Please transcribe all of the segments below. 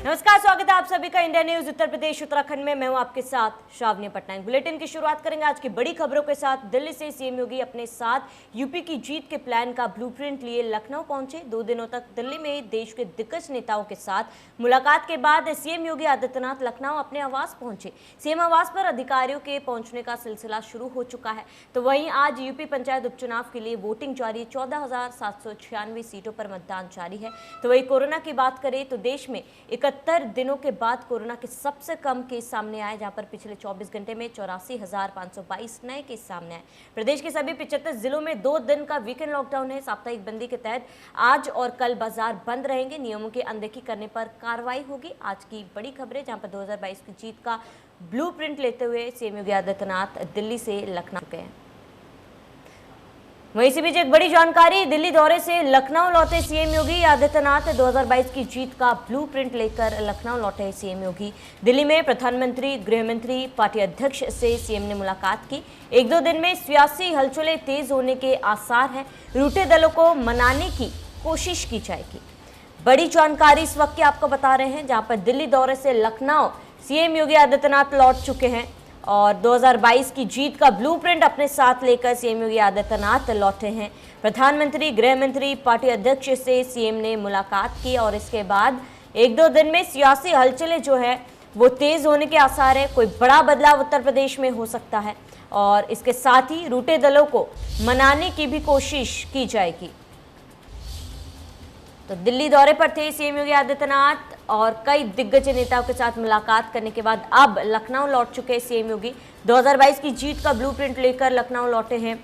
नमस्कार, स्वागत है आप सभी का इंडिया न्यूज उत्तर प्रदेश उत्तराखंड में। मैं हूं आपके साथ श्रावणी पटनायक। बुलेटिन की शुरुआत करेंगे आज की बड़ी खबरों के साथ। दिल्ली से सीएम योगी अपने साथ यूपी की जीत के प्लान का ब्लूप्रिंट लिए लखनऊ पहुंचे। 2 दिनों तक दिल्ली में देश के दिग्गज नेताओं के साथ मुलाकात के बाद सीएम योगी आदित्यनाथ लखनऊ अपने आवास पहुंचे। सीएम आवास पर अधिकारियों के पहुंचने का सिलसिला शुरू हो चुका है। तो वहीं आज यूपी पंचायत उपचुनाव के लिए वोटिंग जारी। 14,796 सीटों पर मतदान जारी है। तो वही कोरोना की बात करें तो देश में 71 दिनों के बाद कोरोना के सबसे कम केस सामने आए, जहां पर पिछले 24 घंटे में 84,522 नए केस सामने आए। प्रदेश के सभी 75 जिलों में 2 दिन का वीकेंड लॉकडाउन है। साप्ताहिक बंदी के तहत आज और कल बाजार बंद रहेंगे। नियमों की अनदेखी करने पर कार्रवाई होगी। आज की बड़ी खबरें, जहां पर 2022 की जीत का ब्लूप्रिंट लेते हुए सीएम योगी आदित्यनाथ दिल्ली से लखनऊ गए। वहीं इसी बीच एक बड़ी जानकारी, दिल्ली दौरे से लखनऊ लौटे सीएम योगी आदित्यनाथ 2022 की जीत का ब्लूप्रिंट लेकर लखनऊ लौटे सीएम योगी। दिल्ली में प्रधानमंत्री, गृहमंत्री, पार्टी अध्यक्ष से सीएम ने मुलाकात की। 1-2 दिन में सियासी हलचलें तेज होने के आसार हैं। रूठे दलों को मनाने की कोशिश की जाएगी। बड़ी जानकारी इस वक्त की आपको बता रहे हैं, जहां पर दिल्ली दौरे से लखनऊ सीएम योगी आदित्यनाथ लौट चुके हैं और 2022 की जीत का ब्लूप्रिंट अपने साथ लेकर सीएम योगी आदित्यनाथ लौटे हैं। प्रधानमंत्री, गृहमंत्री, पार्टी अध्यक्ष से सीएम ने मुलाकात की और इसके बाद 1-2 दिन में सियासी हलचलें जो है वो तेज होने के आसार है। कोई बड़ा बदलाव उत्तर प्रदेश में हो सकता है और इसके साथ ही रूठे दलों को मनाने की भी कोशिश की जाएगी। तो दिल्ली दौरे पर थे सीएम योगी आदित्यनाथ और कई दिग्गज नेताओं के साथ मुलाकात करने के बाद अब लखनऊ लौट चुके सीएम योगी। 2022 की जीत का ब्लूप्रिंट लेकर लखनऊ लौटे हैं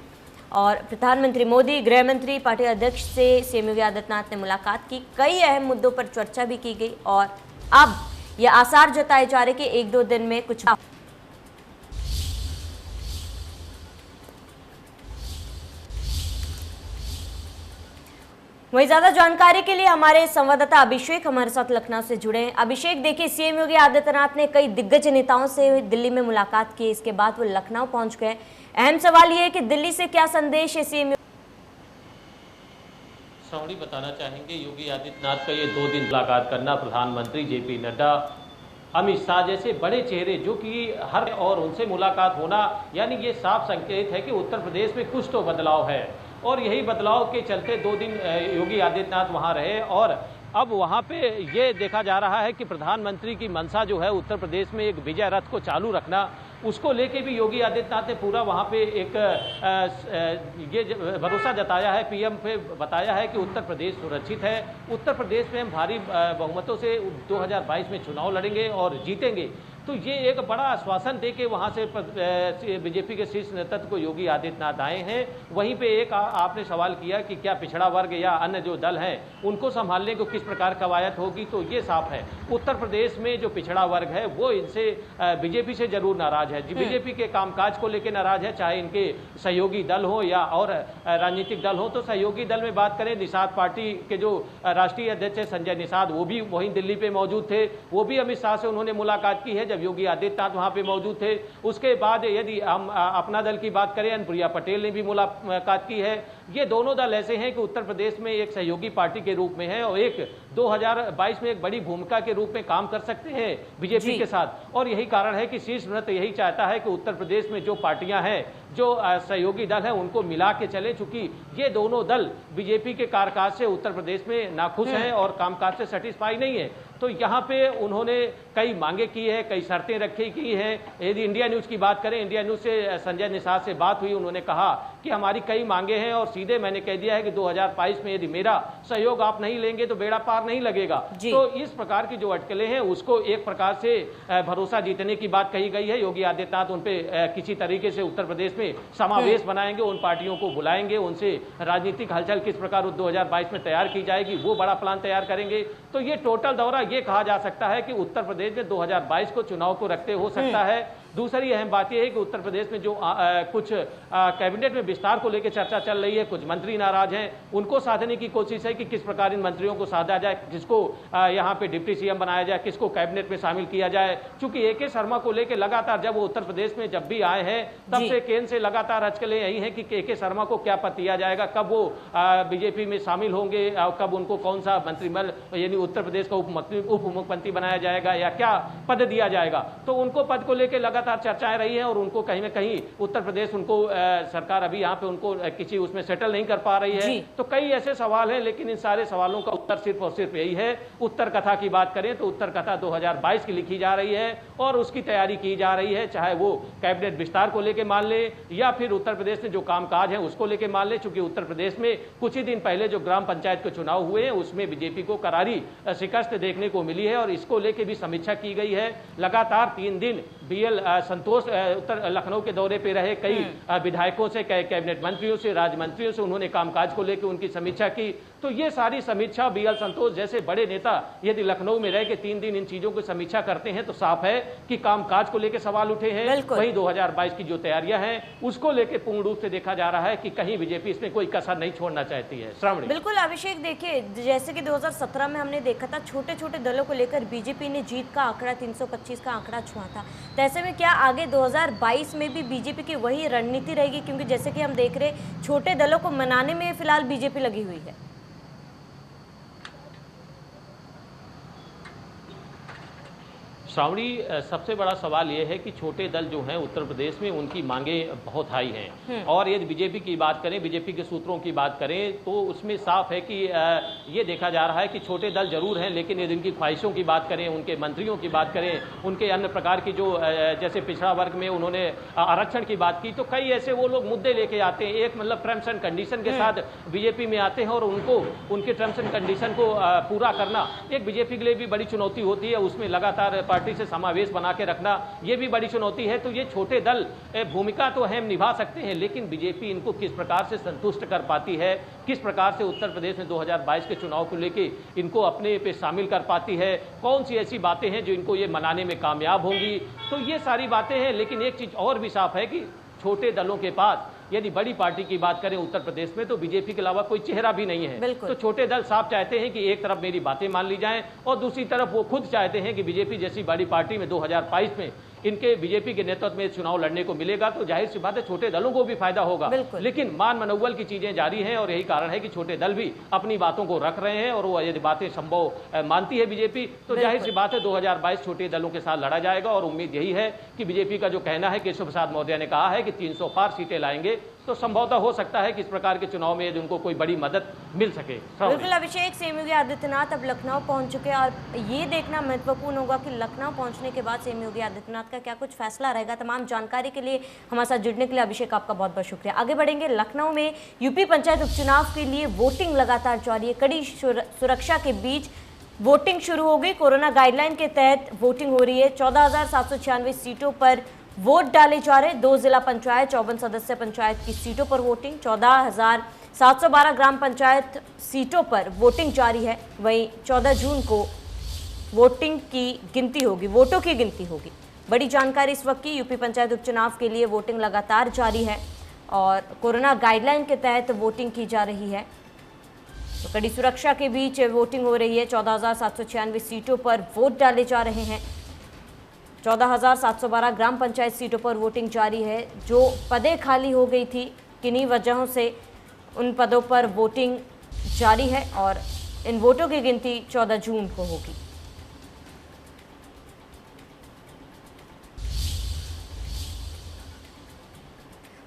और प्रधानमंत्री मोदी, गृहमंत्री, पार्टी अध्यक्ष से सीएम योगी आदित्यनाथ ने मुलाकात की। कई अहम मुद्दों पर चर्चा भी की गई और अब यह आसार जताए जा रहे कि 1-2 दिन में कुछ वही ज्यादा जानकारी के लिए हमारे संवाददाता अभिषेक हमारे साथ लखनऊ से जुड़े हैं। अभिषेक, देखिए सीएम योगी आदित्यनाथ ने कई दिग्गज नेताओं से दिल्ली में मुलाकात की, इसके बाद वो लखनऊ पहुंच गए। अहम सवाल ये है कि दिल्ली से क्या संदेश है सीएम श्रावणी बताना चाहेंगे, योगी आदित्यनाथ का ये 2 दिन मुलाकात करना, प्रधानमंत्री जेपी नड्डा, अमित शाह जैसे बड़े चेहरे जो कि हर और उनसे मुलाकात होना, यानी ये साफ संकेत है कि उत्तर प्रदेश में कुछ तो बदलाव है और यही बदलाव के चलते 2 दिन योगी आदित्यनाथ वहाँ रहे और अब वहाँ पे ये देखा जा रहा है कि प्रधानमंत्री की मंशा जो है उत्तर प्रदेश में एक विजय रथ को चालू रखना, उसको लेके भी योगी आदित्यनाथ ने पूरा वहाँ पे एक ये भरोसा जताया है, पीएम पे बताया है कि उत्तर प्रदेश सुरक्षित है। उत्तर प्रदेश में हम भारी बहुमतों से 2022 में चुनाव लड़ेंगे और जीतेंगे। तो ये एक बड़ा आश्वासन दे के वहाँ से बीजेपी के शीर्ष नेतृत्व को योगी आदित्यनाथ आए हैं। वहीं पे एक आपने सवाल किया कि क्या पिछड़ा वर्ग या अन्य जो दल हैं उनको संभालने को किस प्रकार कवायद होगी, तो ये साफ है उत्तर प्रदेश में जो पिछड़ा वर्ग है वो इनसे बीजेपी से जरूर नाराज है। बीजेपी के कामकाज को लेकर नाराज है, चाहे इनके सहयोगी दल हो या और राजनीतिक दल हो। तो सहयोगी दल में बात करें, निषाद पार्टी के जो राष्ट्रीय अध्यक्ष है संजय निषाद, वो भी वहीं दिल्ली पे मौजूद थे। वो भी अमित शाह से उन्होंने मुलाकात की है योगी आदित्यनाथ वहां पे मौजूद थे। उसके बाद यदि हम अपना दल की बात करें, अनुप्रिया पटेल ने भी मुलाकात की है। ये दोनों दल ऐसे हैं कि उत्तर प्रदेश में एक सहयोगी पार्टी के रूप में है और एक 2022 में एक बड़ी भूमिका के रूप में काम कर सकते हैं बीजेपी के साथ। और यही कारण है कि शीर्ष नेतृत्व यही चाहता है कि उत्तर प्रदेश में जो पार्टियां हैं, जो सहयोगी दल हैं, उनको मिला के चले, चूंकि ये दोनों दल बीजेपी के कामकाज से उत्तर प्रदेश में नाखुश हैं और कामकाज से सेटिस्फाई नहीं है। तो यहाँ पे उन्होंने कई मांगे की है, कई शर्तें रखी की हैं। यदि इंडिया न्यूज़ की बात करें, इंडिया न्यूज़ से संजय निषाद से बात हुई, उन्होंने कहा कि हमारी कई मांगे हैं और सीधे मैंने कह दिया है कि 2022 में यदि मेरा सहयोग आप नहीं लेंगे तो बेड़ा पार नहीं लगेगा। तो इस प्रकार की जो अटकलें हैं उसको एक प्रकार से भरोसा जीतने की बात कही गई है। योगी आदित्यनाथ उन पे किसी तरीके से उत्तर प्रदेश में समावेश बनाएंगे, उन पार्टियों को बुलाएंगे, उनसे राजनीतिक हलचल किस प्रकार 2022 में तैयार की जाएगी वो बड़ा प्लान तैयार करेंगे। तो ये टोटल दौरा ये कहा जा सकता है कि उत्तर प्रदेश में 2022 को चुनाव को रखते हो सकता है दूसरी अहम बात यह है कि उत्तर प्रदेश में जो कुछ कैबिनेट में विस्तार को लेकर चर्चा चल रही है, कुछ मंत्री नाराज हैं, उनको साधने की कोशिश है कि किस प्रकार इन मंत्रियों को साधा जाए, किसको यहाँ पे डिप्टी सीएम बनाया जाए, किसको कैबिनेट में शामिल किया जाए। चूंकि AK शर्मा को लेकर लगातार जब वो उत्तर प्रदेश में जब भी आए हैं तब से केंद्र से लगातार अटकलें यही है कि AK शर्मा को क्या पद दिया जाएगा, कब वो बीजेपी में शामिल होंगे, कब उनको कौन सा मंत्रिमंडल यानी उत्तर प्रदेश का उप मुख्यमंत्री बनाया जाएगा या क्या पद दिया जाएगा। तो उनको पद को लेकर लगातार चर्चाएं रही हैं और उनको कहीं ना कहीं उत्तर प्रदेश उनको सरकार अभी यहाँ पे उनको किसी उसमें सेटल नहीं कर पा रही है। तो कई ऐसे सवाल हैं, लेकिन इन सारे सवालों का उत्तर सिर्फ और सिर्फ यही है। उत्तर कथा की बात करें तो उत्तर कथा 2022 की लिखी जा रही है और उसकी तैयारी की जा रही है, चाहे वो कैबिनेट विस्तार को लेकर मान ले या फिर उत्तर प्रदेश में जो कामकाज है उसको लेकर मान ले। चूंकि उत्तर प्रदेश में कुछ ही दिन पहले जो ग्राम पंचायत के चुनाव हुए हैं उसमें बीजेपी को करारी शिकस्त देखने को मिली है और इसको लेकर भी समीक्षा की गई है। लगातार 3 दिन BL संतोष उत्तर लखनऊ के दौरे पे रहे, कई विधायकों से, कई कैबिनेट मंत्रियों से, राज्य मंत्रियों से उन्होंने कामकाज को लेकर उनकी समीक्षा की। तो ये सारी समीक्षा BL संतोष जैसे बड़े नेता यदि लखनऊ में रह के 3 दिन इन चीजों की समीक्षा करते हैं तो साफ है कि कामकाज को लेकर सवाल उठे हैं। वहीं 2022 की जो तैयारियां हैं उसको लेकर पूर्ण रूप से देखा जा रहा है कि कहीं बीजेपी इसमें कोई कसर नहीं छोड़ना चाहती है। श्रावणी। बिल्कुल अभिषेक, देखिए जैसे कि 2017 में हमने देखा था छोटे छोटे दलों को लेकर बीजेपी ने जीत का आंकड़ा 325 का आंकड़ा छुआ था। तो ऐसे में क्या आगे 2022 में भी बीजेपी की वही रणनीति रहेगी? क्योंकि जैसे कि हम देख रहे छोटे दलों को मनाने में फिलहाल बीजेपी लगी हुई है। श्रावणी, सबसे बड़ा सवाल यह है कि छोटे दल जो हैं उत्तर प्रदेश में उनकी मांगे बहुत हाई हैं और यदि बीजेपी की बात करें, बीजेपी के सूत्रों की बात करें तो उसमें साफ है कि ये देखा जा रहा है कि छोटे दल जरूर हैं, लेकिन यदि उनकी ख्वाहिशों की बात करें, उनके मंत्रियों की बात करें, उनके अन्य प्रकार की जो जैसे पिछड़ा वर्ग में उन्होंने आरक्षण की बात की, तो कई ऐसे वो लोग मुद्दे लेके आते हैं, एक मतलब टर्म्स एंड कंडीशन के साथ बीजेपी में आते हैं और उनको उनके टर्म्स एंड कंडीशन को पूरा करना एक बीजेपी के लिए भी बड़ी चुनौती होती है। उसमें लगातार पार्टी से समावेश बना के रखना ये भी बड़ी चुनौती है। तो ये छोटे दल भूमिका तो अहम निभा सकते हैं, लेकिन बीजेपी इनको किस प्रकार से संतुष्ट कर पाती है, किस प्रकार से उत्तर प्रदेश में 2022 के चुनाव को लेके इनको अपने पे शामिल कर पाती है, कौन सी ऐसी बातें हैं जो इनको ये मनाने में कामयाब होंगी, तो ये सारी बातें हैं। लेकिन एक चीज और भी साफ है कि छोटे दलों के पास यदि बड़ी पार्टी की बात करें उत्तर प्रदेश में तो बीजेपी के अलावा कोई चेहरा भी नहीं है। तो छोटे दल साफ चाहते हैं कि एक तरफ मेरी बातें मान ली जाएं और दूसरी तरफ वो खुद चाहते हैं कि बीजेपी जैसी बड़ी पार्टी में 2022 में इनके बीजेपी के नेतृत्व में चुनाव लड़ने को मिलेगा तो जाहिर सी बात है छोटे दलों को भी फायदा होगा। लेकिन मान मनोबल की चीजें जारी हैं और यही कारण है कि छोटे दल भी अपनी बातों को रख रहे हैं और वो यदि बातें संभव मानती है बीजेपी तो जाहिर सी बात है 2022 छोटे दलों के साथ लड़ा जाएगा। और उम्मीद यही है कि बीजेपी का जो कहना है, केशव प्रसाद मौर्य ने कहा है कि 300 पार सीटें लाएंगे, तो संभवतः हो सकता है कि इस प्रकार के चुनाव में यदि उनको कोई बड़ी मदद मिल सके। बिल्कुल अभिषेक, सीएम योगी आदित्यनाथ अब लखनऊ पहुंच चुके हैं और ये देखना महत्वपूर्ण होगा कि लखनऊ पहुंचने के बाद सीएम योगी आदित्यनाथ का क्या कुछ फैसला रहेगा। तमाम जानकारी के लिए हमारे साथ जुड़ने के लिए अभिषेक आपका बहुत बहुत शुक्रिया। आगे बढ़ेंगे, लखनऊ में यूपी पंचायत उपचुनाव के लिए वोटिंग लगातार जारी है। कड़ी सुरक्षा के बीच वोटिंग शुरू हो गई। कोरोना गाइडलाइन के तहत वोटिंग हो रही है। 14,796 सीटों पर वोट डाले जा रहे। 2 जिला पंचायत 54 सदस्य पंचायत की सीटों पर वोटिंग। 14,712 ग्राम पंचायत सीटों पर वोटिंग जारी है। वहीं 14 जून को वोटिंग की गिनती होगी, वोटों की गिनती होगी। बड़ी जानकारी इस वक्त की, यूपी पंचायत उपचुनाव के लिए वोटिंग लगातार जारी है और कोरोना गाइडलाइन के तहत वोटिंग की जा रही है। तो कड़ी सुरक्षा के बीच वोटिंग हो रही है। 14,796 सीटों पर वोट डाले जा रहे हैं। 14,712 ग्राम पंचायत सीटों पर वोटिंग जारी है। जो पदें खाली हो गई थी किन्हीं वजहों से उन पदों पर वोटिंग जारी है और इन वोटों की गिनती 14 जून को होगी।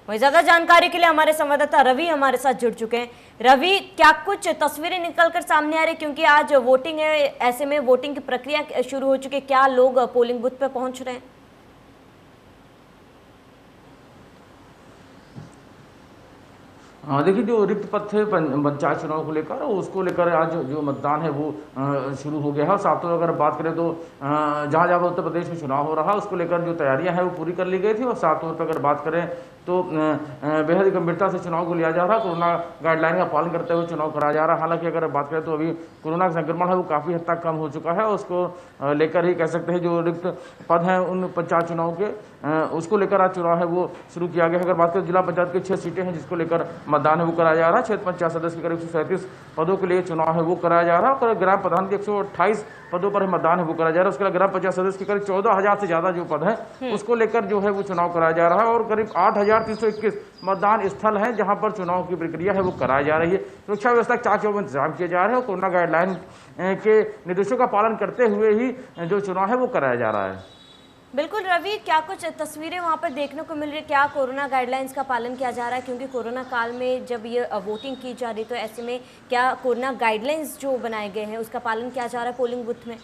वही ज्यादा जानकारी के लिए हमारे संवाददाता रवि हमारे साथ जुड़ चुके हैं। रवि, क्या कुछ तस्वीरें निकलकर सामने आ रही, क्योंकि आज वोटिंग है, ऐसे में वोटिंग की प्रक्रिया शुरू हो चुकी है, क्या लोग पोलिंग बूथ पे पहुंच रहे हैं? देखिए, जो रिक्त पद थे पंचायत चुनाव को लेकर उसको लेकर आज जो मतदान है वो शुरू हो गया है। साफ तौर पर अगर बात करें तो जहाँ जहाँ उत्तर प्रदेश में चुनाव हो रहा है उसको लेकर जो तैयारियां हैं वो पूरी कर ली गई थी। और साफ तौर पर अगर बात करें तो बेहद गंभीरता से चुनाव को लिया जा रहा है। कोरोना गाइडलाइन का पालन करते हुए चुनाव कराया जा रहा है। हालांकि अगर बात करें तो अभी कोरोना का संक्रमण है वो काफ़ी हद तक कम हो चुका है। उसको लेकर ही कह सकते हैं जो रिक्त पद हैं उन पंचायत चुनाव के उसको लेकर आज चुनाव है वो शुरू किया गया है। अगर बात करें जिला पंचायत की 6 सीटें हैं जिसको लेकर मतदान है वो कराया जा रहा है। क्षेत्र पंचायत सदस्य के करीब 137 पदों के लिए चुनाव है वो कराया जा रहा है और ग्राम प्रधान के 128 पदों पर मतदान है वो कराया जा रहा है। उसके अलावा ग्राम पंचायत सदस्य के करीब 14,000 से ज्यादा जो पद है उसको लेकर जो है वो चुनाव कराया जा रहा है और करीब 8,321 मतदान स्थल है जहां पर चुनाव की प्रक्रिया है वो कराई जा रही है। सुरक्षा व्यवस्था के चाक चौबंद इंतजाम किए जा रहे हैं और कोरोना गाइडलाइन के निर्देशों का पालन करते हुए ही जो चुनाव है वो कराया जा रहा है। बिल्कुल रवि, क्या कुछ तस्वीरें वहाँ पर देखने को मिल रही है? क्या कोरोना गाइडलाइंस का पालन किया जा रहा है? क्योंकि कोरोना काल में जब ये वोटिंग की जा रही तो ऐसे में क्या कोरोना गाइडलाइंस जो बनाए गए हैं उसका पालन किया जा रहा है पोलिंग बूथ में?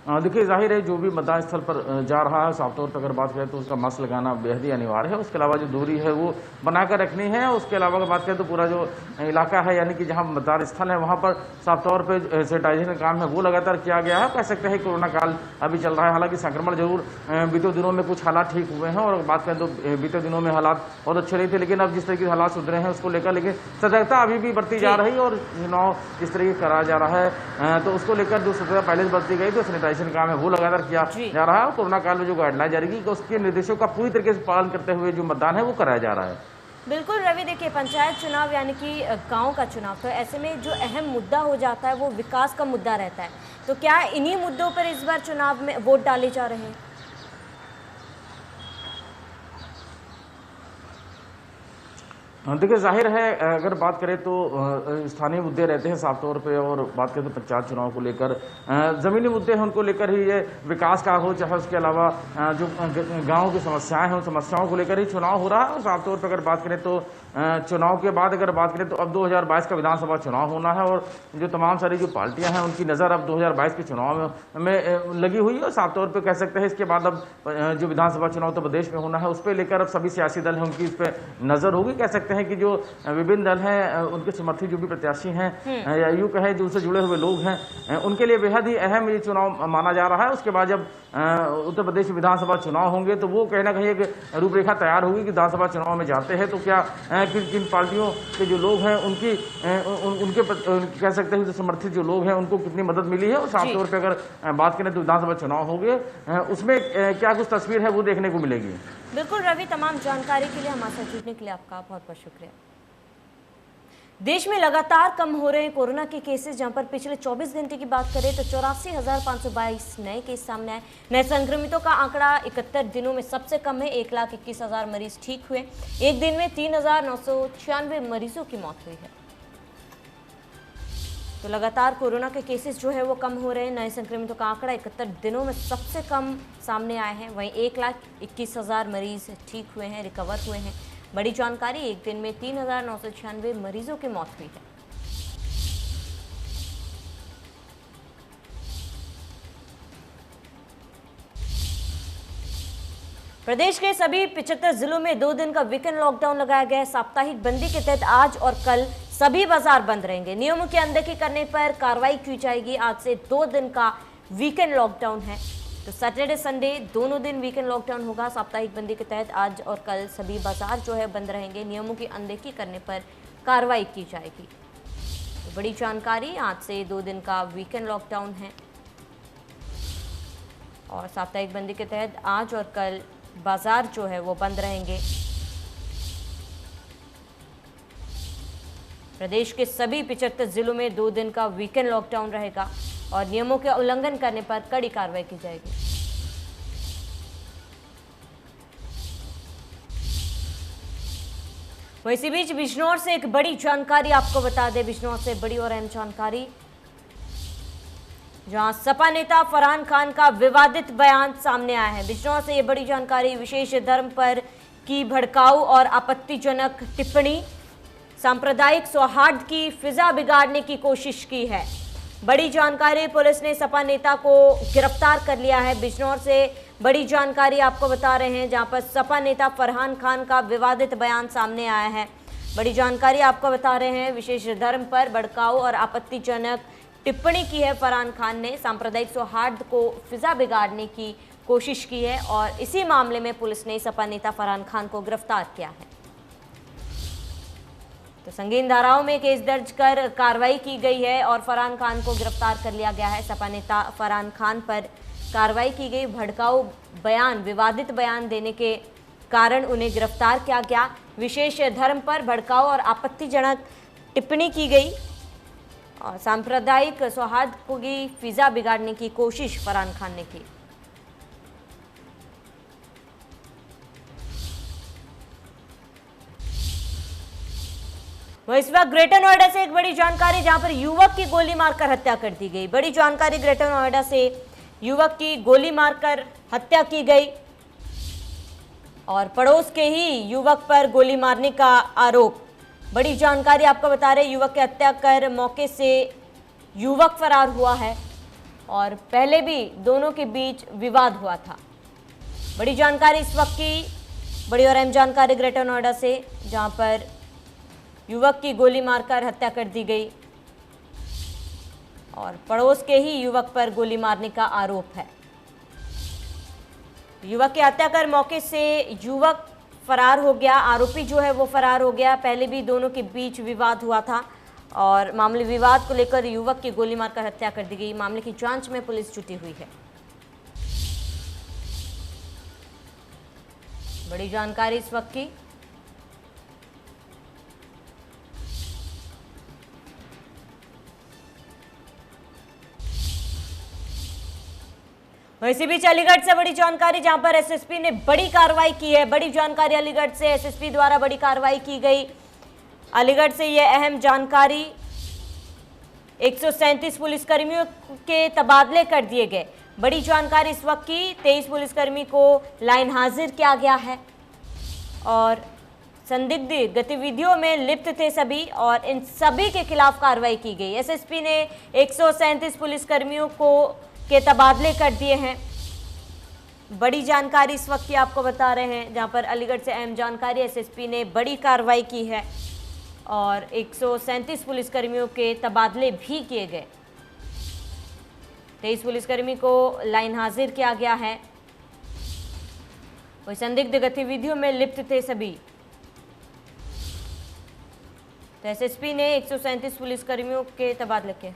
देखिए जाहिर है जो भी मतदान स्थल पर जा रहा है साफ तौर पर अगर बात करें तो उसका मास्क लगाना बेहद ही अनिवार्य है। उसके अलावा जो दूरी है वो बनाकर रखनी है। उसके अलावा अगर बात करें तो पूरा जो इलाका है यानी कि जहां मतदान स्थल है वहां पर साफ तौर पर सैनिटाइजेशन का काम है वो लगातार किया गया है। कह सकते हैं कोरोना काल अभी चल रहा है, हालांकि संक्रमण जरूर बीते दिनों में कुछ हालात ठीक हुए हैं और बात करें तो बीते दिनों में हालात बहुत अच्छे रहे थे, लेकिन अब जिस तरीके से हालात सुधरे हैं उसको लेकर लेकिन सतर्कता अभी भी बरती जा रही है और चुनाव जिस तरीके कराया जा रहा है तो उसको लेकर जो सतर्कता पहले से बरती गई तो सैनिटाइजेशन काम है वो लगातार किया जा रहा है। कोरोना काल में जो गाइडलाइन जारी की उसके निर्देशों का पूरी तरीके से पालन करते हुए जो मतदान है वो कराया जा रहा है। बिल्कुल रवि, देखिए पंचायत चुनाव यानी कि गांव का चुनाव, तो ऐसे में जो अहम मुद्दा हो जाता है वो विकास का मुद्दा रहता है। तो क्या इन्हीं मुद्दों पर इस बार चुनाव में वोट डाले जा रहे हैं? देखिए जाहिर है अगर बात करें तो स्थानीय मुद्दे रहते हैं साफ तौर पे और बात करें तो पंचायत चुनाव को लेकर ज़मीनी मुद्दे हैं उनको लेकर ही ये विकास का हो, चाहे उसके अलावा जो गाँव की समस्याएं हैं उन समस्याओं को लेकर ही चुनाव हो रहा है। और साफ तौर पर अगर बात करें तो चुनाव के बाद अगर बात करें तो अब 2022 का विधानसभा चुनाव होना है और जो तमाम सारी जो पार्टियां हैं उनकी नज़र अब 2022 के चुनाव में लगी हुई है। और साफ तौर पर कह सकते हैं इसके बाद अब जो विधानसभा चुनाव तो प्रदेश में होना है उस पर लेकर अब सभी सियासी दल हैं उनकी इस पर नज़र होगी। कह सकते हैं कि जो विभिन्न दल हैं उनके समर्थी जो भी प्रत्याशी हैं या यूं कहें जो उनसे जुड़े हुए लोग हैं उनके लिए बेहद ही अहम ये चुनाव माना जा रहा है। उसके बाद जब उत्तर प्रदेश में विधानसभा चुनाव होंगे तो वो कहीं ना कहीं एक रूपरेखा तैयार होगी कि विधानसभा चुनाव में जाते हैं तो क्या किन पार्टियों के जो लोग हैं उनके कह सकते हैं जो समर्थित जो लोग हैं उनको कितनी मदद मिली है। और साफ तौर पर अगर बात करें तो विधानसभा चुनाव होंगे उसमें क्या कुछ तस्वीर है वो देखने को मिलेगी। बिल्कुल रवि, तमाम जानकारी के लिए हमारे साथ जुड़ने के लिए आपका बहुत बहुत शुक्रिया। देश में लगातार कम हो रहे हैं कोरोना के केसेस, जहां पर पिछले 24 घंटे की बात करें तो 84,522 नए केस सामने आए। नए संक्रमितों का आंकड़ा 71 दिनों में सबसे कम है। 1,21,000 मरीज ठीक हुए। एक दिन में 3,996 मरीजों की मौत हुई है। तो लगातार कोरोना के केसेस जो है वो कम हो रहे हैं। नए संक्रमितों का आंकड़ा 71 दिनों में सबसे कम सामने आए हैं। वहीं 1,21,000 मरीज ठीक हुए हैं, रिकवर हुए हैं। बड़ी जानकारी, एक दिन में 3,996 मरीजों की मौत हुई है। प्रदेश के सभी 75 जिलों में 2 दिन का वीकेंड लॉकडाउन लगाया गया है। साप्ताहिक बंदी के तहत आज और कल सभी बाजार बंद रहेंगे। नियमों की अनदेखी करने पर कार्रवाई की जाएगी। आज से 2 दिन का वीकेंड लॉकडाउन है, तो सैटरडे संडे दोनों दिन वीकेंड लॉकडाउन होगा। साप्ताहिक बंदी के तहत आज और कल सभी बाजार जो है बंद रहेंगे। नियमों की अनदेखी करने पर कार्रवाई की जाएगी। तो बड़ी जानकारी, आज से 2 दिन का वीकेंड लॉकडाउन है और साप्ताहिक बंदी के तहत आज और कल बाजार जो है वो बंद रहेंगे। प्रदेश के सभी 75 जिलों में 2 दिन का वीकेंड लॉकडाउन रहेगा और नियमों के उल्लंघन करने पर कड़ी कार्रवाई की जाएगी। वहीं इसी बीच बिजनौर से एक बड़ी जानकारी आपको बता दें। बिजनौर से बड़ी और अहम जानकारी, जहां सपा नेता फरहान खान का विवादित बयान सामने आया है। बिजनौर से ये बड़ी जानकारी, विशेष धर्म पर की भड़काऊ और आपत्तिजनक टिप्पणी, सांप्रदायिक सौहार्द की फिजा बिगाड़ने की कोशिश की है। बड़ी जानकारी, पुलिस ने सपा नेता को गिरफ्तार कर लिया है। बिजनौर से बड़ी जानकारी आपको बता रहे हैं, जहां पर सपा नेता फरहान खान का विवादित बयान सामने आया है। बड़ी जानकारी आपको बता रहे हैं, विशेष धर्म पर भड़काऊ और आपत्तिजनक टिप्पणी की है फरहान खान ने। सांप्रदायिक सौहार्द को फिजा बिगाड़ने की कोशिश की है और इसी मामले में पुलिस ने सपा नेता फरहान खान को गिरफ्तार किया है। तो संगीन धाराओं में केस दर्ज कर कार्रवाई की गई है और फरहान खान को गिरफ्तार कर लिया गया है। सपा नेता फरहान खान पर कार्रवाई की गई। भड़काऊ बयान, विवादित बयान देने के कारण उन्हें गिरफ्तार किया गया। विशेष धर्म पर भड़काऊ और आपत्तिजनक टिप्पणी की गई और सांप्रदायिक सौहार्द की फिजा बिगाड़ने की कोशिश फरहान खान ने की। इस वक्त ग्रेटर नोएडा से एक बड़ी जानकारी, जहां पर युवक की गोली मारकर हत्या कर दी गई। बड़ी जानकारी ग्रेटर नोएडा से युवक की गोली मारकर हत्या की गई और पड़ोस के ही युवक पर गोली मारने का आरोप। बड़ी जानकारी आपको बता रहे, युवक की हत्या कर मौके से युवक फरार हुआ है और पहले भी दोनों के बीच विवाद हुआ था। बड़ी जानकारी इस वक्त की, बड़ी और अहम जानकारी ग्रेटर नोएडा से, जहां पर युवक की गोली मारकर हत्या कर दी गई और पड़ोस के ही युवक पर गोली मारने का आरोप है। युवक की हत्या कर मौके से युवक फरार हो गया, आरोपी जो है वो फरार हो गया। पहले भी दोनों के बीच विवाद हुआ था और मामले विवाद को लेकर युवक की गोली मारकर हत्या कर दी गई। मामले की जांच में पुलिस जुटी हुई है। बड़ी जानकारी इस वक्त की। इसी बीच अलीगढ़ से बड़ी जानकारी, जहां पर एसएसपी ने बड़ी कार्रवाई की है। बड़ी जानकारी अलीगढ़ से, एसएसपी द्वारा बड़ी कार्रवाई की गई। अलीगढ़ से यह अहम जानकारी, 137 पुलिसकर्मियों के तबादले कर दिए गए। बड़ी जानकारी इस वक्त की, 23 पुलिसकर्मी को लाइन हाजिर किया गया है और संदिग्ध गतिविधियों में लिप्त थे सभी और इन सभी के खिलाफ कार्रवाई की गई। एसएसपी ने 137 पुलिसकर्मियों को के तबादले कर दिए हैं। बड़ी जानकारी इस वक्त की आपको बता रहे हैं, जहां पर अलीगढ़ से अहम जानकारी, एसएसपी ने बड़ी कार्रवाई की है और 137 पुलिसकर्मियों के तबादले भी किए गए। 23 पुलिसकर्मी को लाइन हाजिर किया गया है। वही संदिग्ध गतिविधियों में लिप्त थे सभी। तो एसएसपी ने 137 पुलिसकर्मियों के तबादले किए।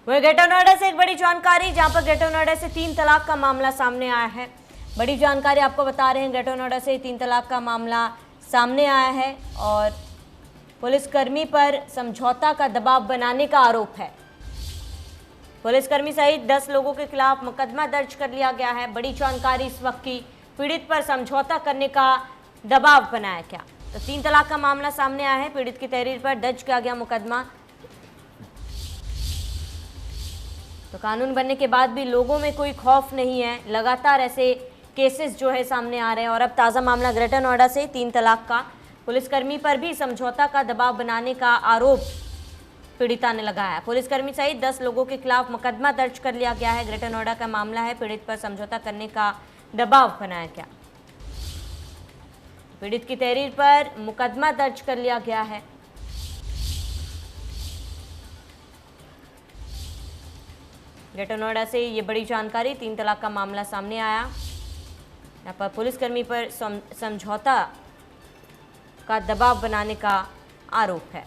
वही ग्रेटर नोएडा से एक बड़ी जानकारी, जहां पर ग्रेटर नोएडा से 3 तलाक का मामला सामने आया है। बड़ी जानकारी आपको बता रहे हैं, ग्रेटर नोएडा से 3 तलाक का मामला सामने आया है और पुलिसकर्मी पर समझौता का दबाव बनाने का आरोप है। पुलिसकर्मी सहित 10 लोगों के खिलाफ मुकदमा दर्ज कर लिया गया है। बड़ी जानकारी इस वक्त की, पीड़ित पर समझौता करने का दबाव बनाया गया। तो 3 तलाक का मामला सामने आया है। पीड़ित की तहरीर पर दर्ज किया गया मुकदमा। तो कानून बनने के बाद भी लोगों में कोई खौफ नहीं है। लगातार ऐसे केसेस जो है सामने आ रहे हैं और अब ताज़ा मामला ग्रेटर नोएडा से 3 तलाक का, पुलिसकर्मी पर भी समझौता का दबाव बनाने का आरोप पीड़िता ने लगाया। पुलिसकर्मी सहित 10 लोगों के खिलाफ मुकदमा दर्ज कर लिया गया है। ग्रेटर नोएडा का मामला है। पीड़ित पर समझौता करने का दबाव बनाया गया। पीड़ित की तहरीर पर मुकदमा दर्ज कर लिया गया है। ग्रेटर नोएडा से ये बड़ी जानकारी, 3 तलाक का मामला सामने आया। यहाँ पर पुलिसकर्मी पर समझौता का दबाव बनाने का आरोप है।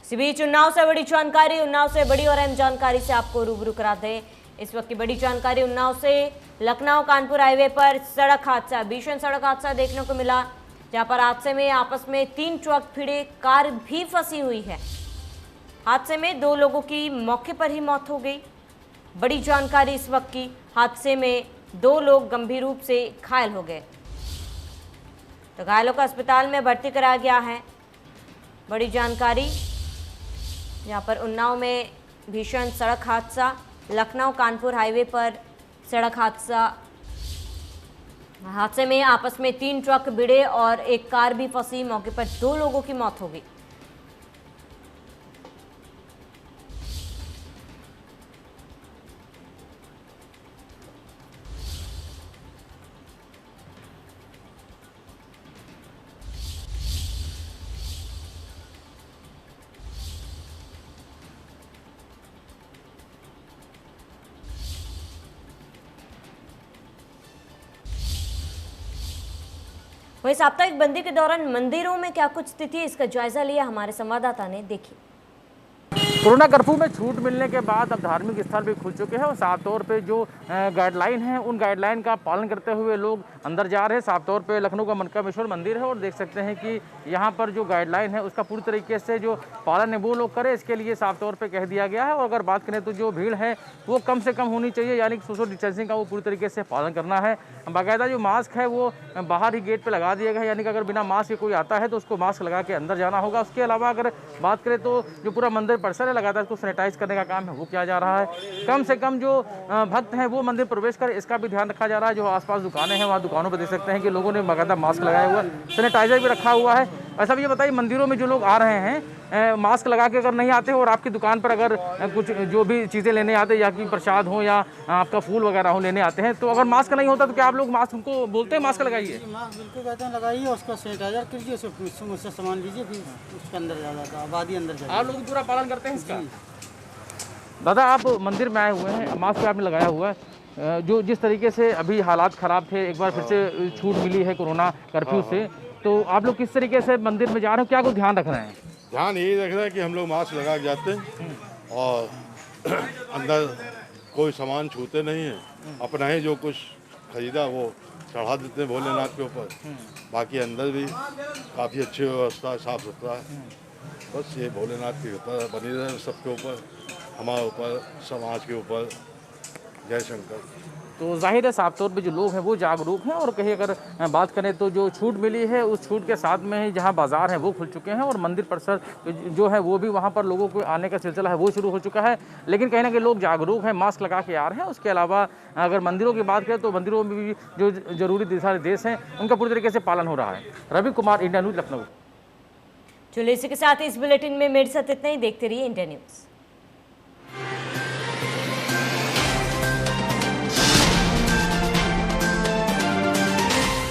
इसी बीच उन्नाव से बड़ी जानकारी, उन्नाव से बड़ी और अहम जानकारी से आपको रूबरू करा दें। इस वक्त की बड़ी जानकारी उन्नाव से, लखनऊ कानपुर हाईवे पर सड़क हादसा, भीषण सड़क हादसा देखने को मिला, जहां पर हादसे में आपस में 3 ट्रक भिड़े, कार भी फंसी हुई है। हादसे में 2 लोगों की मौके पर ही मौत हो गई। बड़ी जानकारी इस वक्त की, हादसे में 2 लोग गंभीर रूप से घायल हो गए। तो घायलों को अस्पताल में भर्ती कराया गया है। बड़ी जानकारी, यहाँ पर उन्नाव में भीषण सड़क हादसा, लखनऊ कानपुर हाईवे पर सड़क हादसा। हादसे में आपस में 3 ट्रक भिड़े और एक कार भी फंसी। मौके पर 2 लोगों की मौत हो गई। वहीं साप्ताहिक बंदी के दौरान मंदिरों में क्या कुछ स्थिति है, इसका जायजा लिया हमारे संवाददाता ने। देखिए, कोरोना कर्फ्यू में छूट मिलने के बाद अब धार्मिक स्थल भी खुल चुके हैं और साफ तौर पे जो गाइडलाइन है उन गाइडलाइन का पालन करते हुए लोग अंदर जा रहे हैं। साफ तौर पे लखनऊ का मनकामेश्वर मंदिर है और देख सकते हैं कि यहाँ पर जो गाइडलाइन है उसका पूरी तरीके से जो पालन है वो लोग करें, इसके लिए साफ तौर पे कह दिया गया है। और अगर बात करें तो जो भीड़ है वो कम से कम होनी चाहिए, यानी कि सोशल डिस्टेंसिंग का वो पूरी तरीके से पालन करना है। बाकायदा जो मास्क है वो बाहर ही गेट पर लगा दिया गया है, यानी कि अगर बिना मास्क के कोई आता है तो उसको मास्क लगा के अंदर जाना होगा। उसके अलावा अगर बात करें तो जो पूरा मंदिर परिसर है लगातार उसको सैनिटाइज करने का काम है वो किया जा रहा है। कम से कम जो भक्त हैं वो मंदिर प्रवेश करें, इसका भी ध्यान रखा जा रहा है। जो आसपास दुकानें हैं वहाँ दुकानों पर देख सकते हैं कि लोगों ने बाकायदा मास्क लगाया हुआ है, सैनिटाइजर भी रखा हुआ है। ऐसा भी ये बताइए, मंदिरों में जो लोग आ रहे हैं मास्क लगा के अगर नहीं आते हो और आपकी दुकान पर अगर कुछ जो भी चीज़ें लेने आते हैं या कि प्रसाद हो या आपका फूल वगैरह हो लेने आते हैं, तो अगर मास्क नहीं होता तो क्या आप लोग मास्क उनको बोलते हैं मास्क लगाइए? मास्क बिल्कुल कहते हैं लगाइए, उसका सैनिटाइजर कीजिए, उससे सामान लीजिए, फिर उसके अंदर जा जाता है, आबादी अंदर जाए। आप लोग पूरा पालन करते हैं इसका? दादा, आप मंदिर में आए हुए हैं, मास्क आपने लगाया हुआ है, जो जिस तरीके से अभी हालात ख़राब थे, एक बार फिर से छूट मिली है कोरोना कर्फ्यू से, तो आप लोग किस तरीके से मंदिर में जा रहे हो, क्या कुछ ध्यान रख रहे हैं? ध्यान यही रख रहे हैं कि हम लोग मास्क लगा के जाते हैं और अंदर कोई सामान छूते नहीं है, अपना ही जो कुछ खरीदा वो चढ़ा देते हैं भोलेनाथ के ऊपर। बाकी अंदर भी काफ़ी अच्छी व्यवस्था है, साफ सुथरा है। बस ये भोलेनाथ की कृपा बनी रहे सबके ऊपर, हमारे ऊपर, समाज के ऊपर। जय शंकर। तो जाहिर है साफ तौर पे जो लोग हैं वो जागरूक हैं और कहीं अगर बात करें तो जो छूट मिली है उस छूट के साथ में ही जहां बाजार हैं वो खुल चुके हैं और मंदिर परिसर जो है वो भी वहां पर लोगों को आने का सिलसिला है वो शुरू हो चुका है। लेकिन कहीं ना कहीं लोग जागरूक हैं, मास्क लगा के आ रहे हैं। उसके अलावा अगर मंदिरों की बात करें तो मंदिरों में भी जो जरूरी दिशा निर्देश हैं उनका पूरी तरीके से पालन हो रहा है। Ravi Kumar, India news, Lucknow. चलिए इसी के साथ इस बुलेटिन में मेरे साथ इतना ही। देखते रहिए इंडिया न्यूज़।